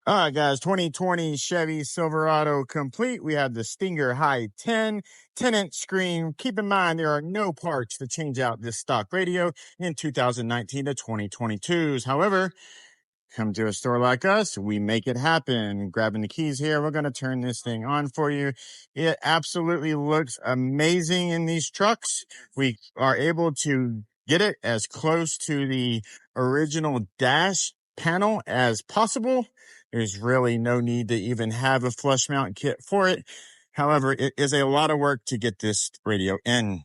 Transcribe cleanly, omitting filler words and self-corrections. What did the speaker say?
All right, guys, 2020 Chevy Silverado complete. We have the Stinger High 10-inch screen. Keep in mind, there are no parts to change out this stock radio in 2019 to 2022s. However, come to a store like us, we make it happen. Grabbing the keys here, we're going to turn this thing on for you. It absolutely looks amazing in these trucks. We are able to get it as close to the original dash panel as possible. There's really no need to even have a flush mount kit for it. However, it is a lot of work to get this radio in.